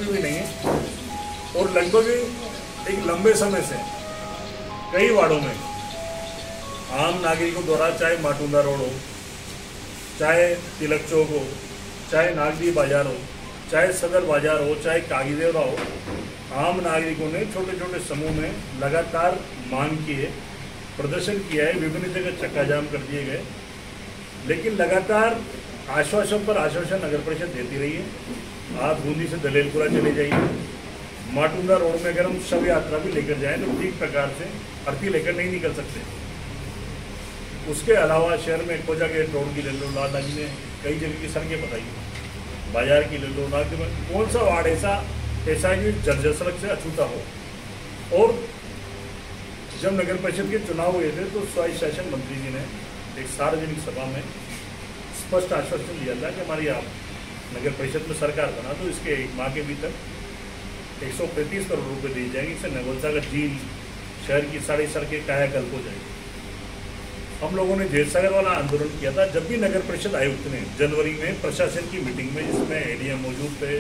में भी नहीं है। और लगभग एक लंबे समय से कई वार्डों में आम नागरिकों द्वारा, चाहे माटुंगा रोड हो, चाहे तिलक चौक हो, चाहे नागदी बाजार हो, चाहे सदर बाजार हो, चाहे कागीदेवरा हो, आम नागरिकों ने छोटे छोटे समूह में लगातार मांग की है, प्रदर्शन किया है, विभिन्न जगह चक्का जाम कर दिए गए, लेकिन लगातार आश्वासन पर आश्वासन नगर परिषद देती रही है। आप बूंदी से दलेलपुरा चले जाइए, माटुंगा रोड में अगर हम शव यात्रा भी लेकर जाएं तो ठीक प्रकार से अर्थी लेकर नहीं निकल सकते। उसके अलावा शहर में खोजा गेट रोड की ले लो, लाल जी ने कई जगह की सड़कें बताई, बाजार की ले लो, नागदी में कौन सा वार्ड ऐसा है कि जर्जर सड़क से अछूता हो। और जब नगर परिषद के चुनाव हुए थे तो स्वायत्त शासन मंत्री जी ने एक सार्वजनिक सभा में स्पष्ट आश्वासन दिया था कि हमारी आप नगर परिषद में सरकार बना तो इसके एक माह के भीतर 135 करोड़ रुपए दिए जाएंगे, इससे नवलसागर झील शहर की सारी सड़कें कायाकल्प हो जाएगी। हम लोगों ने जेल सागर वाला आंदोलन किया था जब भी नगर परिषद आयुक्त ने जनवरी में प्रशासन की मीटिंग में, जिसमें एडीएम मौजूद थे,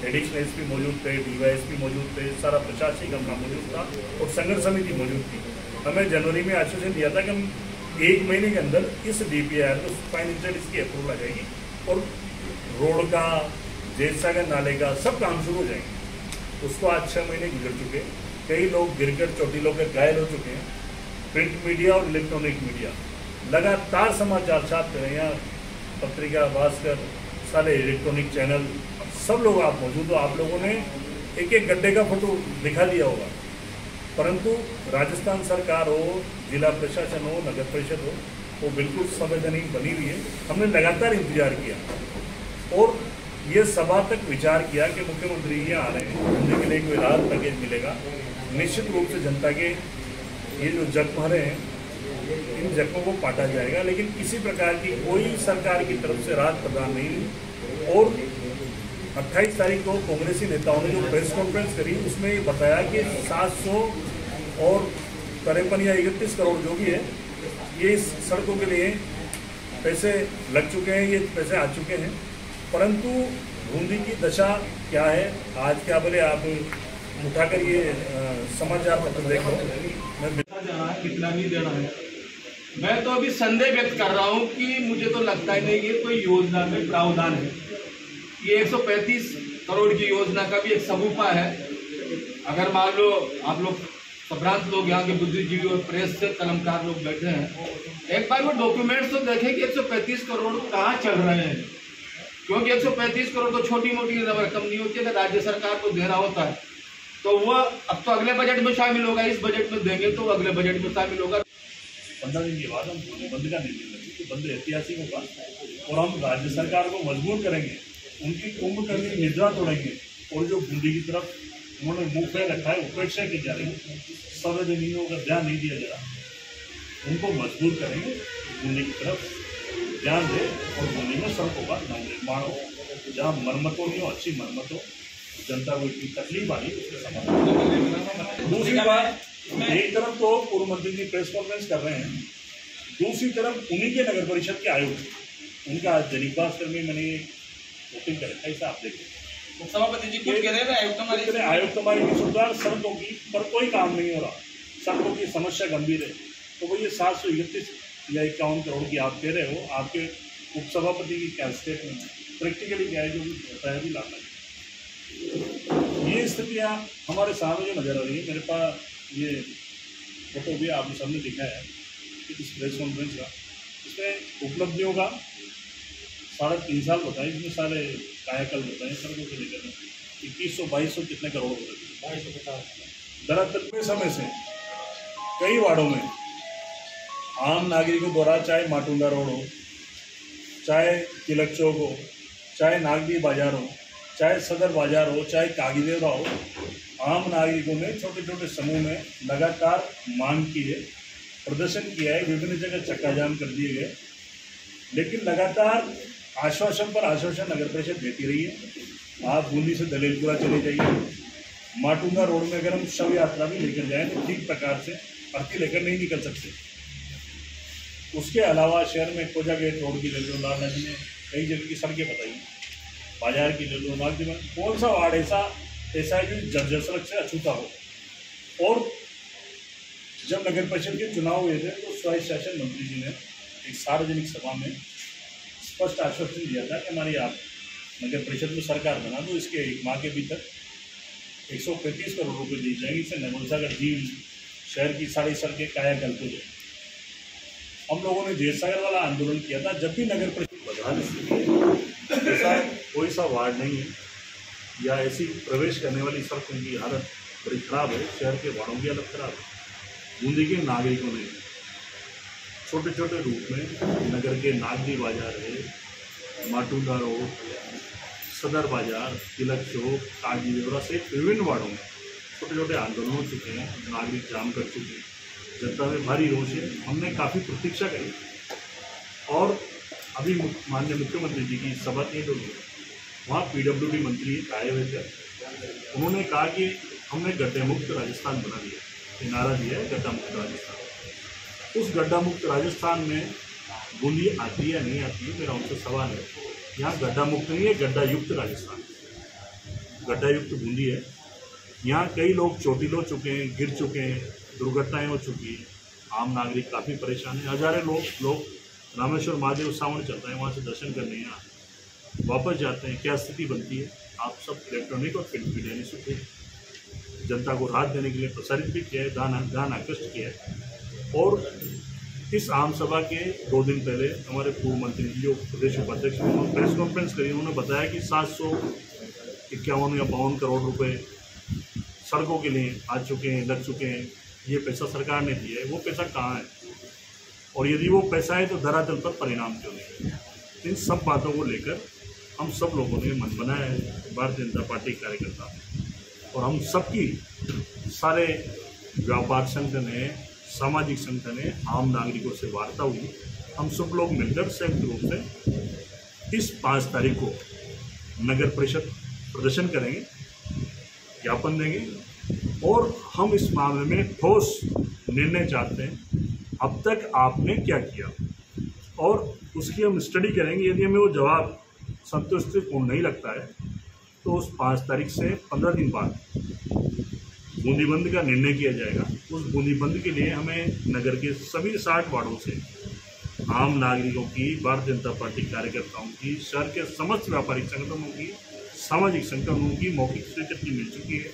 एडिशनल एसपी मौजूद थे, डीवाईएसपी मौजूद थे, सारा प्रशासनिक अमला मौजूद था और संघर्ष समिति मौजूद थी। हमें जनवरी में आश्वासन दिया था कि हम 1 महीने के अंदर इस डीपीआर को फाइनेंशियल इसकी अप्रूवल आ जाएगी और रोड का, जेल सागर नाले का सब काम शुरू हो जाएंगे। उसको आज 6 महीने गुजर चुके, कई लोग गिरकर चोटी लोग घायल हो चुके हैं। प्रिंट मीडिया और इलेक्ट्रॉनिक मीडिया लगातार समाचार छापते हैं, यहाँ पत्रिका, भास्कर, सारे इलेक्ट्रॉनिक चैनल, सब लोग आप मौजूद हो। आप लोगों ने एक एक गड्ढे का फोटो दिखा दिया होगा, परंतु राजस्थान सरकार हो, जिला प्रशासन हो, नगर परिषद हो, वो बिल्कुल संवैधानिक बनी हुई है। हमने लगातार इंतजार किया और ये सभा तक विचार किया कि मुख्यमंत्री यहाँ आ रहे हैं, उनके लिए कोई राहत पैकेज मिलेगा। निश्चित रूप से जनता के ये जो जख्म हैं, इन जख्मों को पाटा जाएगा, लेकिन किसी प्रकार की कोई सरकार की तरफ से राहत प्रदान नहीं हुई। और 28 तारीख को कांग्रेसी नेताओं ने जो प्रेस कॉन्फ्रेंस करी उसमें ये बताया कि 700 और 53 या 31 करोड़ जो भी है, ये इस सड़कों के लिए पैसे लग चुके हैं, ये पैसे आ चुके हैं। परंतु बूंदी की दशा क्या है, आज क्या बोले, आप उठाकर ये समाचार पत्र देखो, मैं जाना है, कितना नहीं देना है। मैं तो अभी संदेह व्यक्त कर रहा हूँ कि मुझे तो लगता ही नहीं कि कोई योजना में प्रावधान है। ये 135 करोड़ की योजना का भी एक सबूपा है। अगर मान लो आप लोग संभ्रांत लोग, यहाँ के बुद्धिजीवी और प्रेस से कलमकार लोग बैठे हैं, एक बार वो डॉक्यूमेंट्स तो देखें कि 135 करोड़ कहाँ चल रहे हैं, क्योंकि 135 करोड़ तो छोटी मोटी रकम नहीं होती है। अगर राज्य सरकार को देना होता है तो वह अब तो अगले बजट में शामिल होगा, इस बजट में देंगे तो अगले बजट में शामिल होगा। 15 दिन के बाद हम बंद का निर्णय लेंगे, तो बंद ऐतिहासिक होगा और हम राज्य सरकार को मजबूर करेंगे, उनकी कुंभकर्ण की निद्रा तोड़ेंगे और जो बूंदी की तरफ उन्होंने मुंह पे रखा है, उपेक्षा की जा रही है, संवेदनीयों का ध्यान नहीं दिया जा रहा, उनको मजबूर करेंगे बूंदी की तरफ ध्यान दे और बूंदी में सड़कों का नवनिर्माण हो, जहाँ मरम्मत नहीं हो, अच्छी मरम्मत हो, जनता को इतनी तकलीफ आ रही है उसके समाधान। दूसरी बात, एक तरफ तो पूर्व मंत्री जी प्रेस कॉन्फ्रेंस कर रहे हैं, दूसरी तरफ उन्हीं के नगर परिषद के आयुक्त, उनका दैनिक भास्कर में मैंने वोटिंग कर रखा है, ऐसा आप देखिए सभापति जी खुद कह रहे हैं आयुक्त हमारी निःशुल्क सड़कों की पर कोई काम नहीं हो रहा, सड़कों की समस्या गंभीर है। तो वो ये 731 या 51 करोड़ की आप कह रहे हो, आपके उपसभापति की क्या स्टेटमेंट प्रैक्टिकली क्या है जो भी होता है भी लाना है। ये स्थितियाँ हमारे सामने जो नजर आ रही है, मेरे पास ये फोटो भी आपने सामने दिखा है इस प्रेस कॉन्फ्रेंस का, इसमें उपलब्धियों का 3.5 साल बताए, इसमें सारे कायाकल्प बताए सड़कों के लेकर 2100-2200 कितने करोड़ रुपये, 2250। दरअसल समय से कई वार्डों में आम नागरिकों द्वारा, चाहे माटुंगा रोड हो, चाहे तिलक चौक हो, चाहे नागदी बाजार हो, चाहे सदर बाजार हो, चाहे कागीदेवरा हो, आम नागरिकों ने छोटे छोटे समूह में लगातार मांग की है, प्रदर्शन किया है, विभिन्न जगह चक्का जाम कर दिए गए, लेकिन लगातार आश्वासन पर आश्वासन नगर परिषद देती रही है। आप बूंदी से दलेलपुरा चले जाइए, माटुंगा रोड में अगर हम शव यात्रा भी लेकर जाएं तो ठीक प्रकार से अर्थी लेकर नहीं निकल सकते। उसके अलावा शहर में खोजा गेट रोड की ले लो, लाल जी ने कई जगह की सड़कें बताई, बाजार की ले लो, नागरिक में कौन सा वार्ड ऐसा है कि जर्जर सड़क से अछूता हो। और जब नगर परिषद के चुनाव हुए थे तो स्वायत्त शासन मंत्री जी ने एक सार्वजनिक सभा में स्पष्ट आश्वासन दिया था कि हमारी आप नगर परिषद में सरकार बना तो इसके एक माह के भीतर 135 करोड़ रुपए दिए जाएंगे। इससे नवलसागर झील शहर की सारी सड़कें कायाकल्प हो जाए। हम लोगों ने जेल सागर वाला आंदोलन किया था। जब भी नगर परिषद बदहाल स्थिति है, ऐसा कोई सा वार्ड नहीं है या ऐसी प्रवेश करने वाली सड़कों की हालत बड़ी खराब है। शहर के वार्डों की हालत खराब है। बूंदी के नागरिकों ने छोटे छोटे रूप में नगर के नागरी बाजार है, माटुंगा रोड, सदर बाजार, तिलक चौक, काजी देवरा से विभिन्न वार्डों में छोटे छोटे आंदोलन हो चुके हैं। नागरिक जाम कर चुके हैं। जनता में भारी रोष है। हमने काफ़ी प्रतीक्षा करी और अभी माननीय मुख्यमंत्री जी की सभा थी तो वहाँ PWD मंत्री आए हुए थे। उन्होंने कहा कि हमने गड्ढे मुक्त राजस्थान बना दिया, ये नारा दिया है गड्ढा मुक्त राजस्थान। उस गड्ढा मुक्त राजस्थान में बूंदी आती है या नहीं आती है, मेरा उनसे सवाल है। यहाँ गड्ढा मुक्त नहीं है, गड्ढा युक्त राजस्थान, गड्ढा युक्त बूंदी है। यहाँ कई लोग चोटिल हो चुके हैं, गिर चुके हैं, दुर्घटनाएं हो चुकी हैं। आम नागरिक काफ़ी परेशान है। हजारों लोग रामेश्वर महादेव सावन चलता है वहाँ से दर्शन करने यहाँ वापस जाते हैं। क्या स्थिति बनती है? आप सब इलेक्ट्रॉनिक और प्रिंट मीडिया ने सुखे जनता को राहत देने के लिए प्रसारित भी किया है, ध्यान आकृष्ट किया है। और इस आम सभा के 2 दिन पहले हमारे पूर्व मंत्री जी जो प्रदेश उपाध्यक्ष उन्होंने प्रेस कॉन्फ्रेंस करी। उन्होंने बताया कि 751 या 52 करोड़ रुपए सड़कों के लिए आ चुके हैं, लग चुके हैं। ये पैसा सरकार ने दिया है। वो पैसा कहाँ है और यदि वो पैसा है तो धरातल पर परिणाम क्यों नहीं? इन सब बातों को लेकर हम सब लोगों ने मन बनाया है, भारतीय जनता पार्टी कार्यकर्ता, और हम सबकी सारे व्यापार संगठन है, सामाजिक संगठन है, आम नागरिकों से वार्ता हुई। हम सब लोग मिलकर संयुक्त रूप से इस 5 तारीख को नगर परिषद प्रदर्शन करेंगे, ज्ञापन देंगे और हम इस मामले में ठोस निर्णय चाहते हैं। अब तक आपने क्या किया और उसकी हम स्टडी करेंगे। यदि हमें वो जवाब संतुष्टिपूर्ण नहीं लगता है तो उस 5 तारीख से 15 दिन बाद बूंदीबंद का निर्णय किया जाएगा। उस बूंदीबंद के लिए हमें नगर के सभी 60 वार्डों से आम नागरिकों की, भारतीय जनता पार्टी कार्यकर्ताओं की, शहर के समस्त व्यापारिक संगठनों की, सामाजिक संगठनों की मौखिक स्वीकृति मिल चुकी है।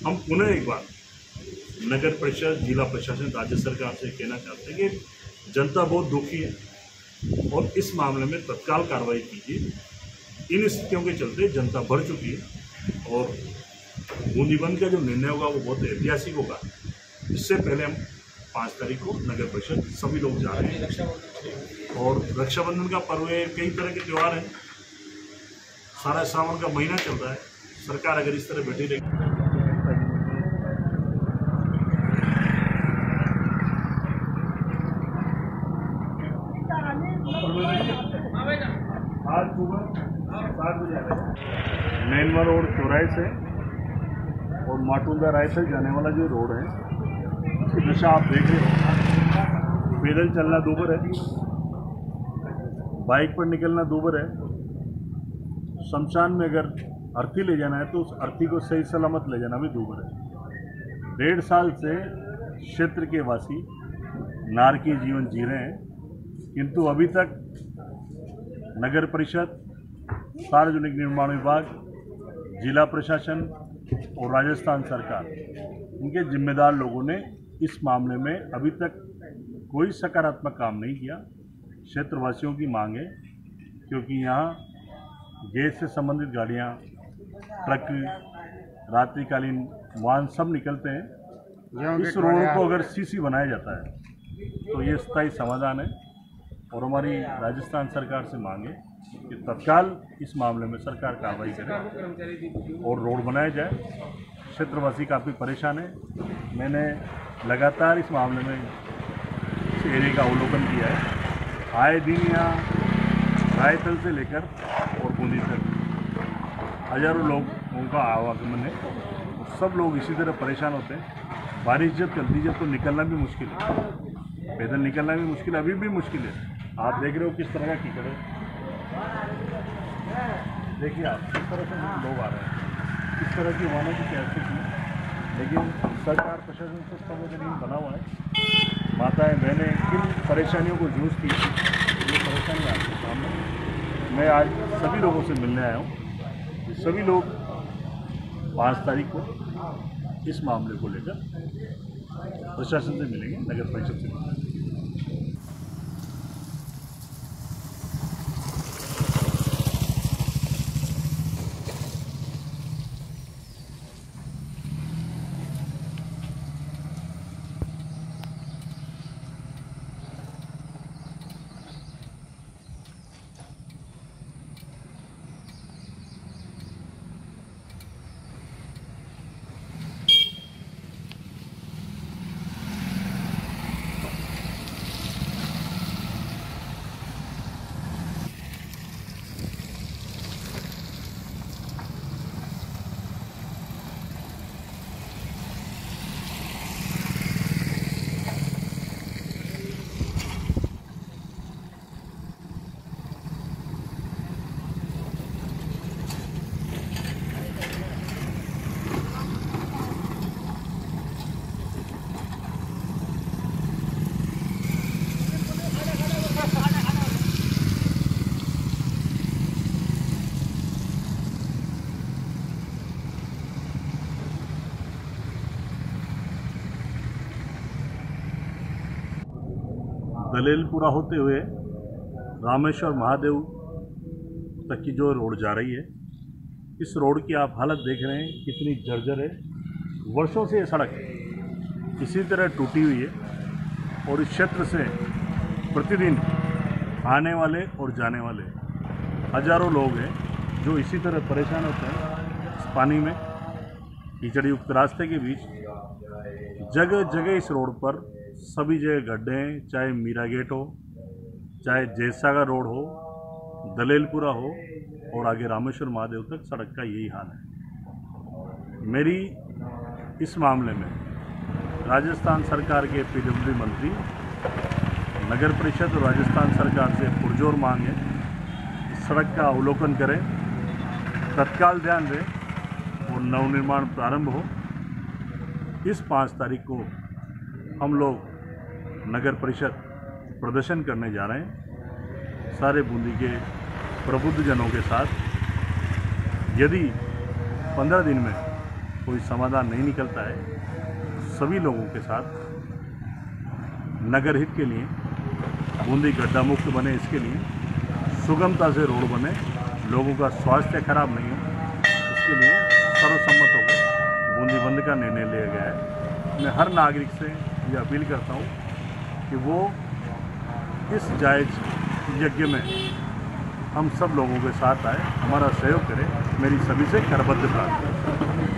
हम पुनः एक बार नगर परिषद, जिला प्रशासन, राज्य सरकार से कहना चाहते हैं कि जनता बहुत दुखी है और इस मामले में तत्काल कार्रवाई कीजिए। इन स्थितियों के चलते जनता बढ़ चुकी है और बूंदीबंद का जो निर्णय होगा वो बहुत ऐतिहासिक होगा। इससे पहले हम 5 तारीख को नगर परिषद सभी लोग जा रहे हैं और रक्षाबंधन का पर्व है, कई तरह के त्यौहार हैं, सारा सावन का महीना चल रहा है। सरकार अगर इस तरह बैठी रहेगी आज सुबह 7 बजे नैनवा रोड चौराहे से और माटुंगा राय से जाने वाला जो रोड है उसकी दशा आप देख रहे हो। पैदल चलना दूभर है, बाइक पर निकलना दूभर है। शमशान में अगर अर्थी ले जाना है तो उस अर्थी को सही सलामत ले जाना भी दूभर है। 1.5 साल से क्षेत्र के वासी नारकीय जीवन जी रहे हैं, किंतु अभी तक नगर परिषद, सार्वजनिक निर्माण विभाग, जिला प्रशासन और राजस्थान सरकार, इनके जिम्मेदार लोगों ने इस मामले में अभी तक कोई सकारात्मक काम नहीं किया। क्षेत्रवासियों की मांग है क्योंकि यहाँ गैस से संबंधित गाड़ियाँ, ट्रक, रात्रिकालीन वाहन सब निकलते हैं। इस रोड को अगर सीसी बनाया जाता है तो ये स्थायी समाधान है और हमारी राजस्थान सरकार से मांग है कि तत्काल इस मामले में सरकार कार्रवाई करे और रोड बनाया जाए। क्षेत्रवासी काफ़ी परेशान है। मैंने लगातार इस मामले में इस एरिया का अवलोकन किया है। आए दिन यहाँ रायतल से लेकर और बूंदी तक हजारों लोगों का आवागमन है। सब लोग इसी तरह परेशान होते हैं। बारिश जब चलती है तो निकलना भी मुश्किल है, पैदल निकलना भी मुश्किल है, अभी भी मुश्किल है। आप देख रहे हो किस तरह का कीचड़ है। देखिए आप किस तरह से लोग आ रहे हैं, इस तरह की वाहनों की कैसे की, लेकिन सरकार प्रशासन से संवेदनहीन बना हुआ है। माताएं बहनें किन परेशानियों को जूझती हैं, ये परेशानी आपके सामने। मैं आज सभी लोगों से मिलने आया हूँ। सभी लोग 5 तारीख को इस मामले को लेकर प्रशासन से मिलेंगे, नगर परिषद से मिलेंगे। दलेलपुरा होते हुए रामेश्वर महादेव तक की जो रोड जा रही है, इस रोड की आप हालत देख रहे हैं कितनी जर्जर है। वर्षों से ये सड़क इसी तरह टूटी हुई है और इस क्षेत्र से प्रतिदिन आने वाले और जाने वाले हजारों लोग हैं जो इसी तरह परेशान होते हैं। इस पानी में कीचड़ युक्त रास्ते के बीच जगह जगह इस रोड पर सभी जगह गड्ढे हैं, चाहे मीरा गेट हो, चाहे जयसागर रोड हो, दलेलपुरा हो और आगे रामेश्वर महादेव तक सड़क का यही हाल है। मेरी इस मामले में राजस्थान सरकार के पीडब्ल्यूडी मंत्री, नगर परिषद और राजस्थान सरकार से पुरजोर मांग है, इस सड़क का अवलोकन करें, तत्काल ध्यान दें और नवनिर्माण प्रारंभ हो। इस 5 तारीख को हम लोग नगर परिषद प्रदर्शन करने जा रहे हैं सारे बूंदी के प्रबुद्ध जनों के साथ। यदि 15 दिन में कोई समाधान नहीं निकलता है, सभी लोगों के साथ नगर हित के लिए, बूंदी गड्ढा मुक्त बने, इसके लिए सुगमता से रोड बने, लोगों का स्वास्थ्य खराब नहीं हो, इसके लिए सर्वसम्मत होकर बूंदी बंद का निर्णय लिया गया है। मैं हर नागरिक से ये अपील करता हूँ कि वो इस जायज़ यज्ञ में हम सब लोगों के साथ आए, हमारा सहयोग करें। मेरी सभी से करबद्ध प्रार्थना है।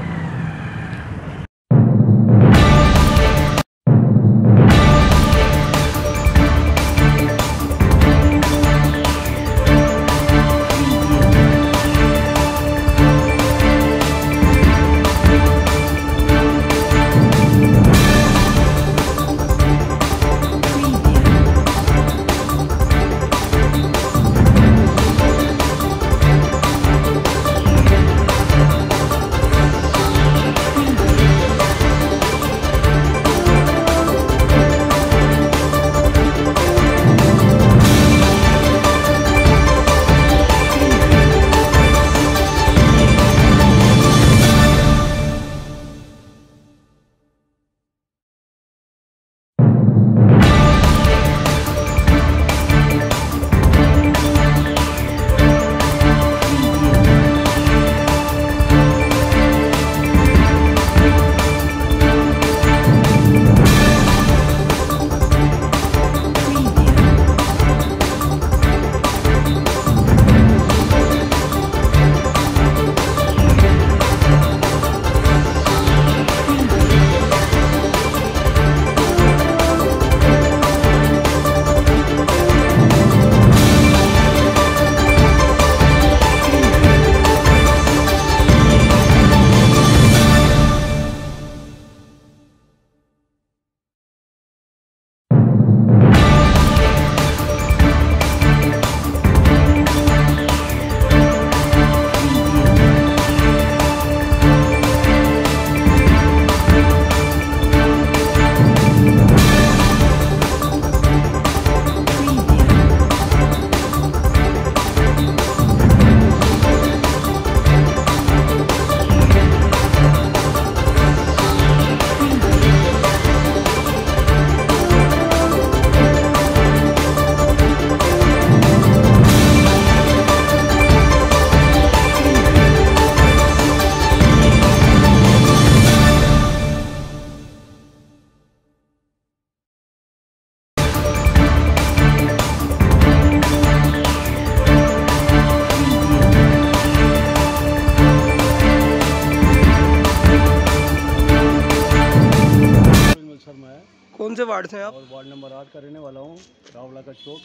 कौन से वार्ड से हैं आप? और वार्ड नंबर 8 का रहने वाला हूँ, रावला का चौक,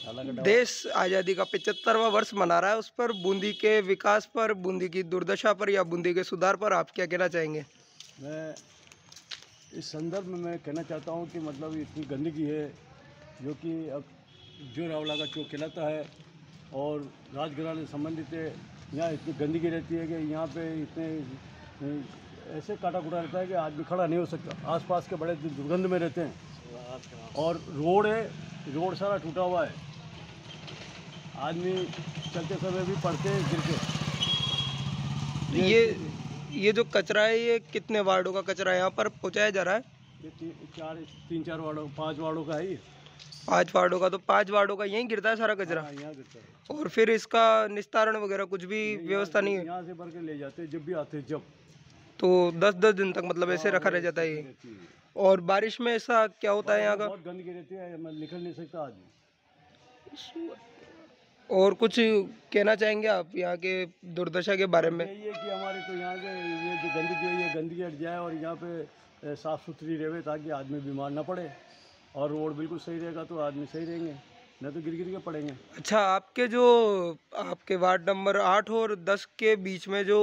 ढाला का डाला। देश आज़ादी का 75वां वर्ष मना रहा है, उस पर बूंदी के विकास पर, बूंदी की दुर्दशा पर या बूंदी के सुधार पर आप क्या कहना चाहेंगे? मैं इस संदर्भ में मैं कहना चाहता हूँ कि मतलब इतनी गंदगी है जो कि अब जो रावला का चौक कहलाता है और राजघराने से संबंधित है, यहाँ इतनी गंदगी रहती है कि यहाँ पे इतने ऐसे काटा कूटा रहता है कि आदमी खड़ा नहीं हो सकता। आसपास के बड़े दुर्गंध में रहते हैं और रोड है, रोड सारा टूटा हुआ है, आदमी चलते समय भी पड़ते हैं गिर के। ये जो कचरा है, ये कितने वार्डों का कचरा यहाँ पर पहुँचाया जा रहा है? ये 3-4 वार्डों, 5 वार्डों का है ये। 5 वार्डों का, तो 5 वार्डों का यहीं गिरता है सारा कचरा? हाँ, यहाँ गिरता है। और फिर इसका निस्तारण वगैरह कुछ भी व्यवस्था नहीं है? यहाँ से भर के ले जाते हैं जब भी आते हैं, जब तो 10-10 दिन तक मतलब ऐसे रखा रह जाता है ये? और बारिश में ऐसा क्या होता है यहाँ का? बहुत गंदगी रहती है, मैं निकल नहीं सकता आदमी। और कुछ कहना चाहेंगे आप यहाँ के दुर्दशा के बारे में? यही है कि हमारे को यहाँ के ये जो गंदगी है, ये गंदगी हट जाए और यहाँ पे साफ़ सुथरी रहे ताकि आदमी बीमार ना पड़े, और रोड बिल्कुल सही रहेगा तो आदमी सही रहेंगे, नहीं तो गिर गिर के पड़ेंगे। अच्छा, आपके वार्ड नंबर 8 और 10 के बीच में जो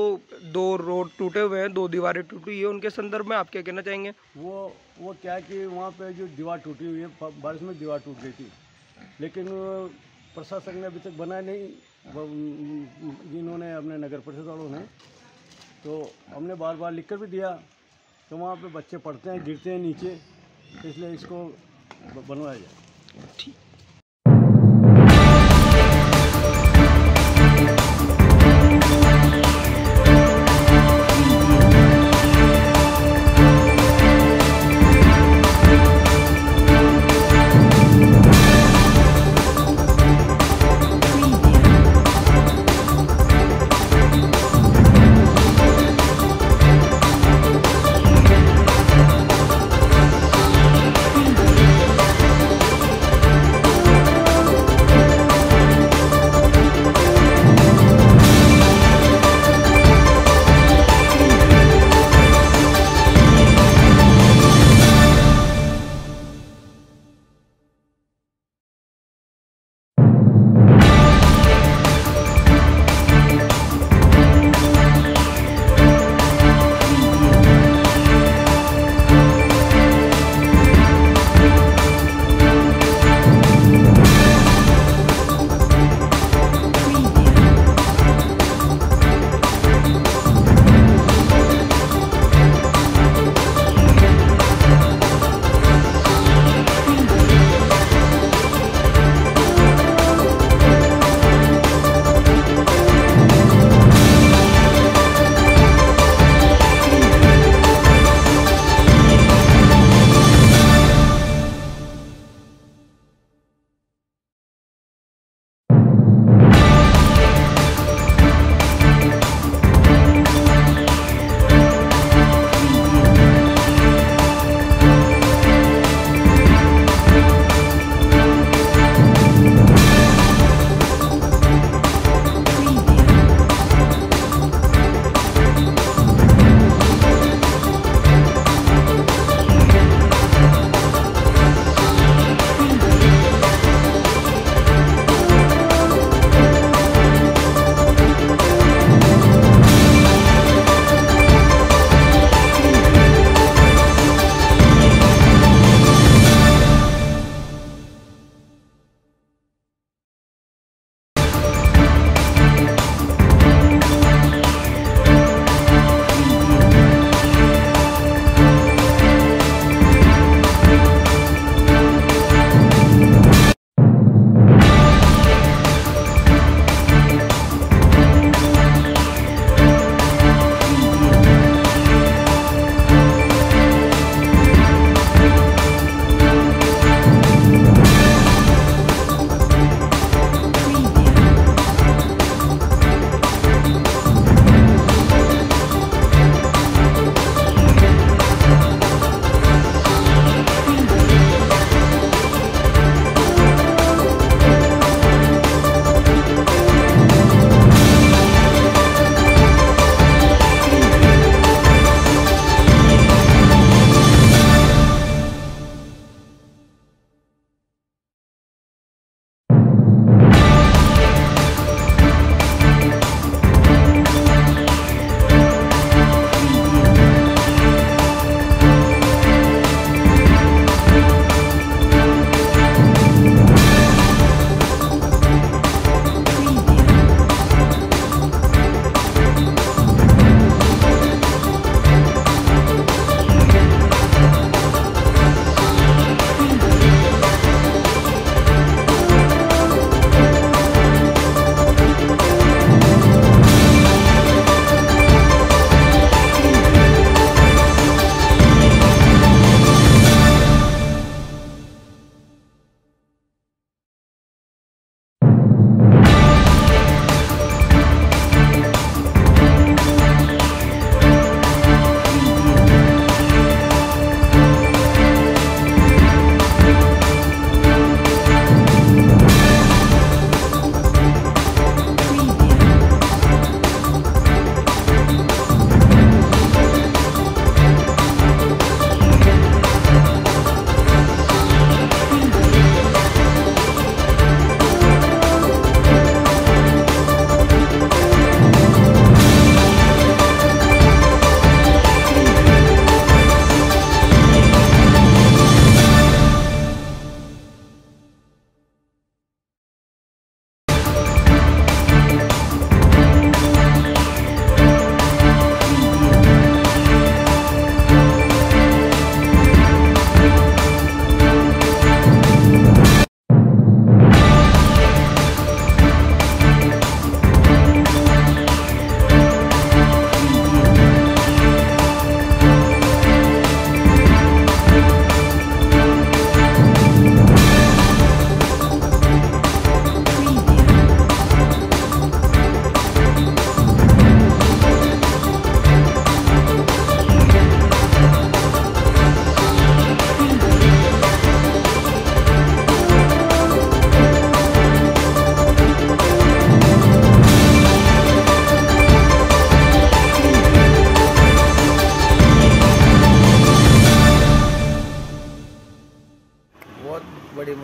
2 रोड टूटे हुए हैं, 2 दीवारें टूटी है, उनके संदर्भ में आप क्या कहना चाहेंगे? वो क्या है कि वहाँ पे जो दीवार टूटी हुई है, बारिश में दीवार टूट गई थी, लेकिन प्रशासन ने अभी तक बनाया नहीं, जिन्होंने अपने नगर परिषद वालों ने, तो हमने बार बार लिख कर भी दिया, तो वहाँ पे बच्चे पढ़ते हैं, गिरते हैं नीचे, इसलिए इसको बनवाया जाए। ठीक।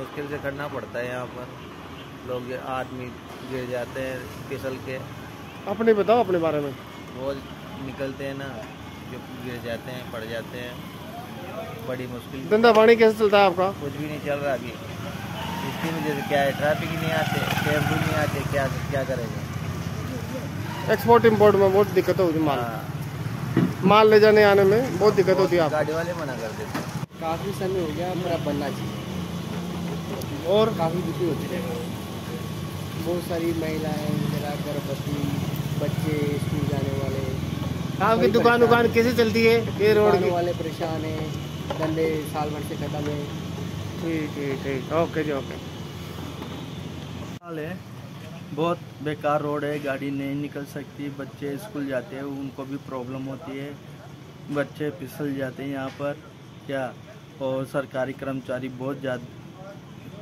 मुश्किल से करना पड़ता है। यहाँ पर लोग आदमी गिर जाते हैं फिसल के। अपने बताओ अपने बारे में। वो निकलते हैं ना, जो गिर जाते हैं, पड़ जाते हैं, बड़ी मुश्किल। धंधा पानी कैसे चलता है आपका? कुछ भी नहीं चल रहा अभी। इसकी वजह से क्या है, ट्रैफिक ही नहीं आते, कैब भी नहीं आते, क्या करेगा। एक्सपोर्ट इंपोर्ट में बहुत दिक्कत होती है, हाँ, माल ले जाने आने में बहुत दिक्कत होती है आपको। गाड़ी वाले मना कर देते हैं। काफ़ी समय हो गया, पर अब बनना चाहिए। और काफ़ी बिक्री होती है, बहुत सारी महिलाएं, जरा गर्भवती, बच्चे, स्कूल जाने वाले। आपकी दुकान कैसे चलती है ये रोड की? वाले परेशान हैं, धंधे साल भर से खत्म है। ठीक ओके जी ओके। हाल है, बहुत बेकार रोड है, गाड़ी नहीं निकल सकती, बच्चे स्कूल जाते हैं उनको भी प्रॉब्लम होती है, बच्चे फिसल जाते हैं यहाँ पर क्या। और सरकारी कर्मचारी बहुत ज़्यादा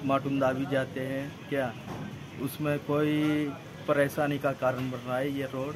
माटुंदा भी जाते हैं क्या, उसमें कोई परेशानी का कारण बन रहा है ये रोड।